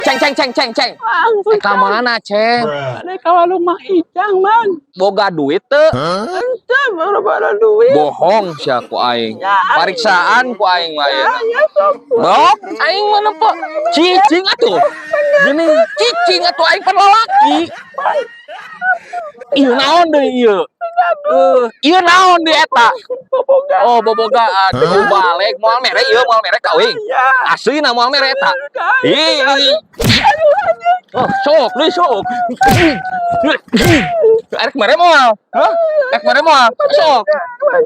Ceng, ceng, ceng, ceng, ceng. Bang, Ka mana, Ceng? ada ka warung Mang Icang, Bang. Boga duit teu? Ente baru duit. Bohong sia ku aing. Ya, Pariksaan ku aing mah ya, ayeuna. ya, sok. Bok, aing mah nempo cicing atuh. Gini, cicing atuh aing pan lalaki. Ieu naon deui ieu? Ieu naon deui eta? Boboga. Oh, bobogaan. Oh, balik moal mere ieu, moal mere kawing. Ya. Aslinya moal mere eta. Ih. Oh, sok, deui sok. Arek mere moal. Hah? Arek mere moal. Sok.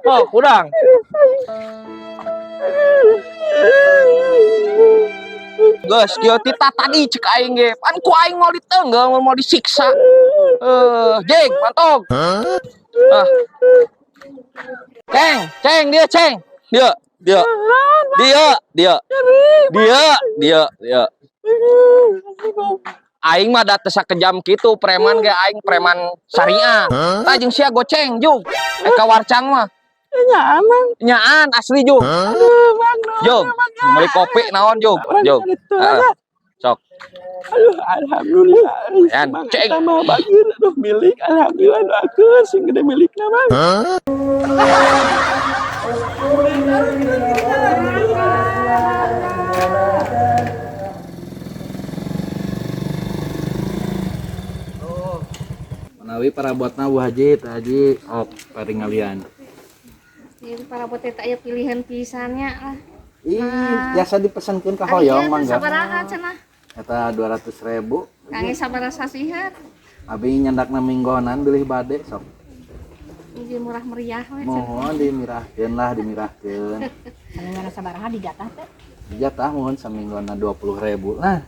Oh, kurang. Geus, kieu tita tadi cek aing ge. Pan ku aing mau diteunggel, mau disiksa. Jeng, mantong. Ah. Ceng, ceng dia, ceng. Dia, dia. Dia. Aing mah da teu sakejam kitu preman ge aing preman syariah. Tah jeung sia goceng juk. Ka warcang mah. Ya, Bang. Nyaan asli juk. Aduh, Bang. Juk, beli kopi naon juk. Juk. Sok. Aduh, alhamdulillah. Yan, ceng. Sama bageun aduh milik alhamdulillah doakeun sing gede milikna, Bang. Menawi parabotna Bu Haji, Teh Haji, paring ngalian. Jadi parabot teh aya pilihan pisannya lah. Ih, biasa dipesankeun ka hoyong mangga. Sabaraha cenah? Eta 200.000. Kangge sabaraha sasihan? Abi nyandakna minggonan bilih bade sok. Ini murah meriah we cenah. Mohon dimirahkeun lah, dimirahkeun. Samingana sabaraha dijatah teh? Dijatah mohon saminggona 20.000 lah.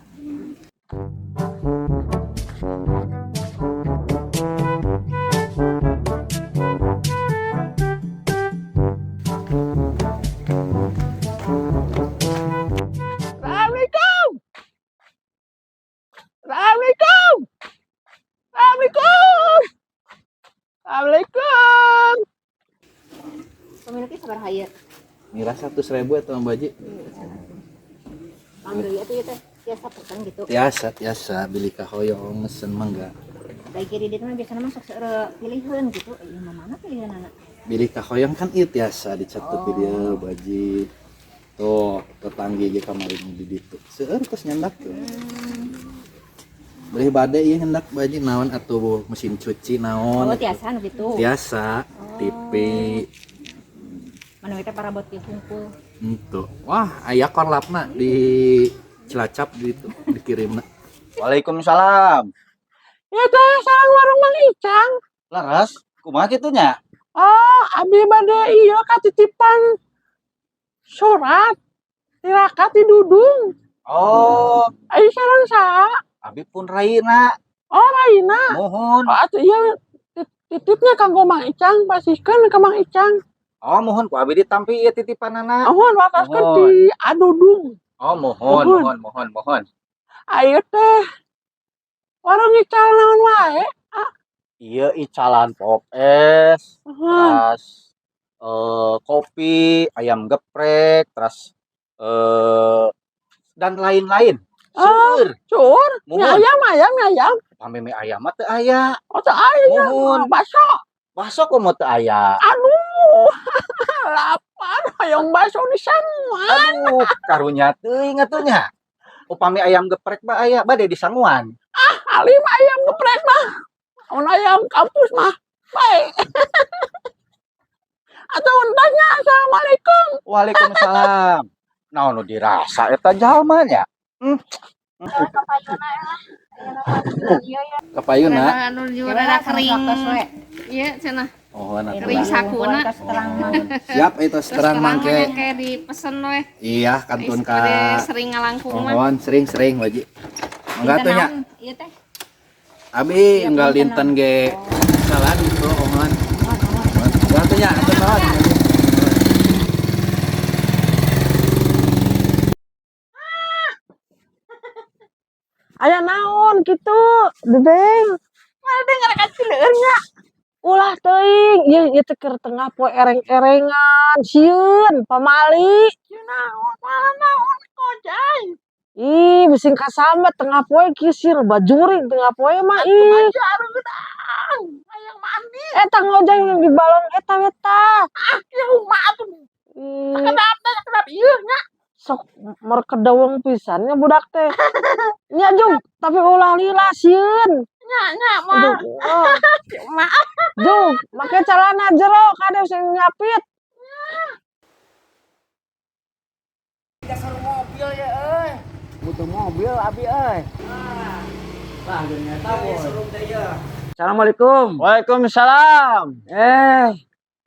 Assalamualaikum. Assalamualaikum. Assalamualaikum. Assalamualaikum. Pemiliknya sabaraha ieu? Mirah 100.000 eta Mbak Haji. Panggil atuh ieu teh biasa pesan gitu. Tiasa beli ka hoyong mesen mangga. Da kiri dieu mah biasana masuk seure pilihan gitu. Ieu mah mana pilihanana? Beli ka hoyong kan ieu tiasa dicatet di dieu Bu Haji. Tuh, tetanggi ge kamari di ditu. Seueur tos nyandak tuh. Beli bade ieu hendak Bu Haji naon atuh mesin cuci naon. Oh, tiasa nu gitu. Tiasa, TV. Mana we teh parabot ieu hungkul. Itu. Wah, aya korlapna di Cilacap gitu dikirimna. Waalaikumsalam. Ya teh sareng warung Mang Icang. Laras, kumaha kitu nya? Oh, abi bade ieu katitipan surat. Tirakat di Dudung. Oh, Ai sareng saha? abi pun raina. Oh, Raina. Mohon. Oh, atuh ieu titipnya kanggo Mang Icang, pasihkeun ka Mang Icang. Oh, mohon ku abi ditampi ieu titipanana. Mohon wataskeun Mohon. di Adudung. Oh, mohon. Ayo teh. Warung Ical naon wae? Ieu icalan pop es, Mohon. terus kopi, ayam geprek, terus dan lain-lain. Seueur. Cur, mie Mohon. ayam. Pame mie ayam mah teu aya. Oh, teu aya. Mohon. Baso. Baso kumaha teu aya. Aduh. Lapar hayang baso di sanguan. Aduh, karunya teuing atuh nya. Upami ayam geprek mah aya bade di sanguan. Alim ayam geprek mah. Mun ayam kampus mah bae. Atuh untahnya assalamualaikum. Waalaikumsalam. Naon nu dirasa eta jalma nya? Kapayuna. Anu juara kering. Iya cenah. Oh, nah. Kering sakuna. Siap itu terang mangke. Kayak dipesen we. Iya, kantun ka. Sering ngalangkung mah. Mohon sering-sering Waji. Mangga tuh nya. Ieu teh. Abi enggal dinten ge salah gitu mohon. Mangga tuh nya, atuh naon. Aya naon kitu? Dedeng. Dedeng ngareka cileueur nya. Ulah teuing, ieu teh keur tengah poe ereng-erengan, sieun pamali. Ieu naon? Naon kojay? Ih, bising kasambat tengah poe kisir bajuring tengah poe mah ih. Ayang mandi. Eta ngojek yang di balon eta. Ya rumah tuh. Ih, Kenapa iya nya? sok merkedawang pisannya budak teh. Nya Jung, tapi ulah lila sieun. Nya Aduh, oh. maaf. Jung, make celana jero kade sing nyapit. Dasar mobil ya euy. Butuh mobil abi euy. Lah ternyata bos. Assalamualaikum. Waalaikumsalam.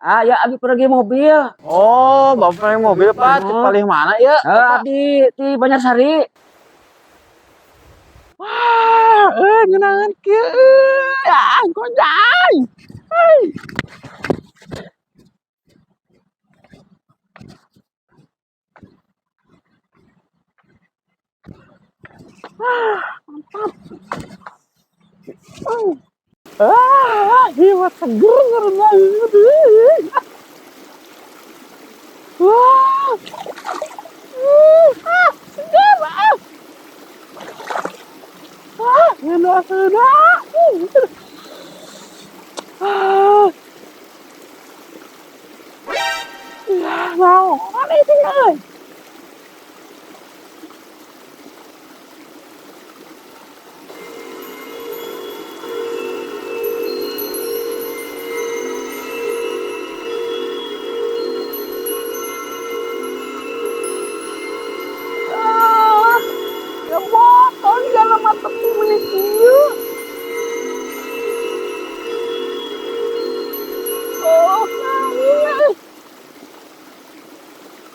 Ya abi pergi mobil. Oh, bapak yang mobil Pak, di paling mana ya? Di Banjarsari. Wah, ngenangan kieu. Ah, gojay. Jiwa seger karena ini. Wah, seger ah. Enak. Ya, mau. Mana itu nih? Ya botol jangan mata kulit dia. Oh,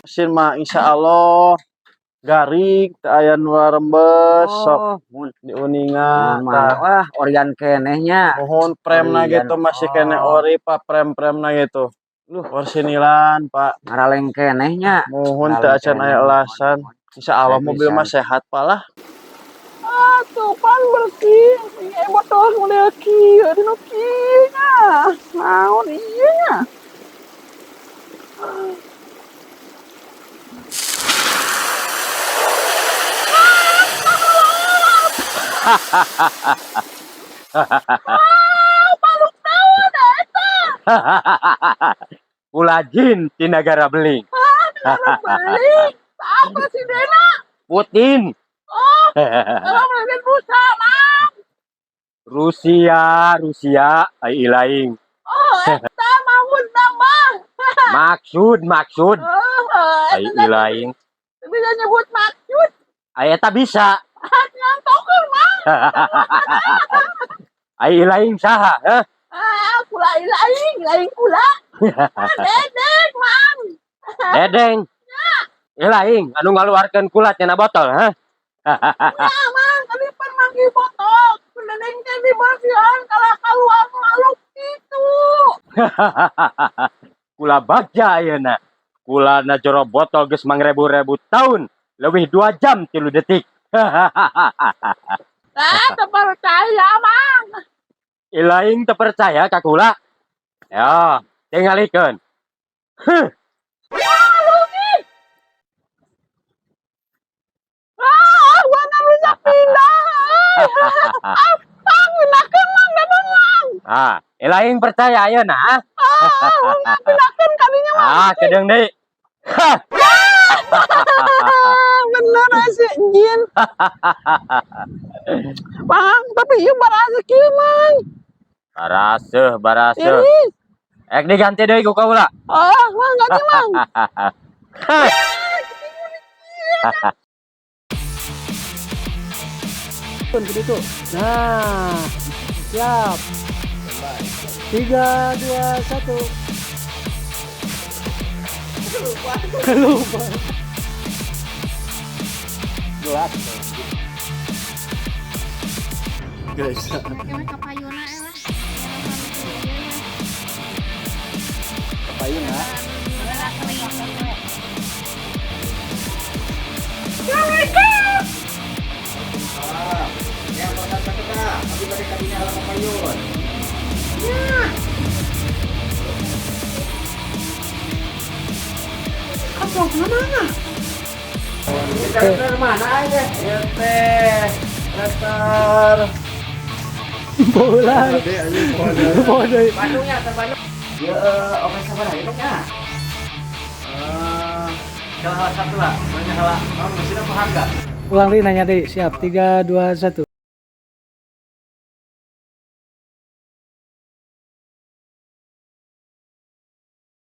Mesin mah insya Allah garing teu aya nu rembes sok di uningan tah. Wah, orian kenehnya. Mohon premna Orian. gitu masih kene ori Pak premna gitu. Orsinilan Pak. Ngaraleng kenehnya. Mohon teu acan aya alasan. Insya Allah mobil mah sehat Pak lah. tuh pan bersih. Ini botol mulai kieu di nu kieu nya. Naon ieu nya? Ulah jin di negara beling. Beli. Apa sih Dena? Putin. Kalau melihat busa, Mang. Rusia ai ilaing. Oh, eta mahmud nambah. Maksud Oh, ai ilaing. bisa nyebut maksud. Ai eta bisa. Nyantokkeun, Mang. Ai ilaing saha, heh? Kula lain kula. Dedek, Mang. Dedeng. Ilaing anu ngaluarkeun kulat tina botol, heh? Ya, Mang, tadi pan manggil botol. Dedeng teh dibersihan kalau keluar makhluk itu. Kula bagja ayeuna. Kulana jero botol geus mangrebu-rebu taun, leuwih 2 jam 3 detik. Teu percaya, Mang. Ilaing teu percaya ka kula? Ya, tingalikeun. Mana bisa pindah. Pindahkeun, Mang, dadang, Mang. Ilaing percaya ayeuna, ah? Pindahkeun kadinya, Mang. Kedeung deui. Bener si jin. Mang, tapi ieu barasa kieu, Mang. Baraseuh. Ek diganti deui ku kaula. Mang, ganti, Mang. Nah, siap. 3, 2, 1. Lupa. Guys, Kena kapayuna lah. payuna. Yang berkat kita, tapi mereka ini adalah payun. Apa mana? mana aja? Ya teh. Letter. Bola. Bola. Bandungnya ke Bandung. Ya, oke sabar aja ya. Salah satu lah, banyak lah. Kamu masih dapat harga. Ulang deh nanya deh. Siap. 3, 2, 1.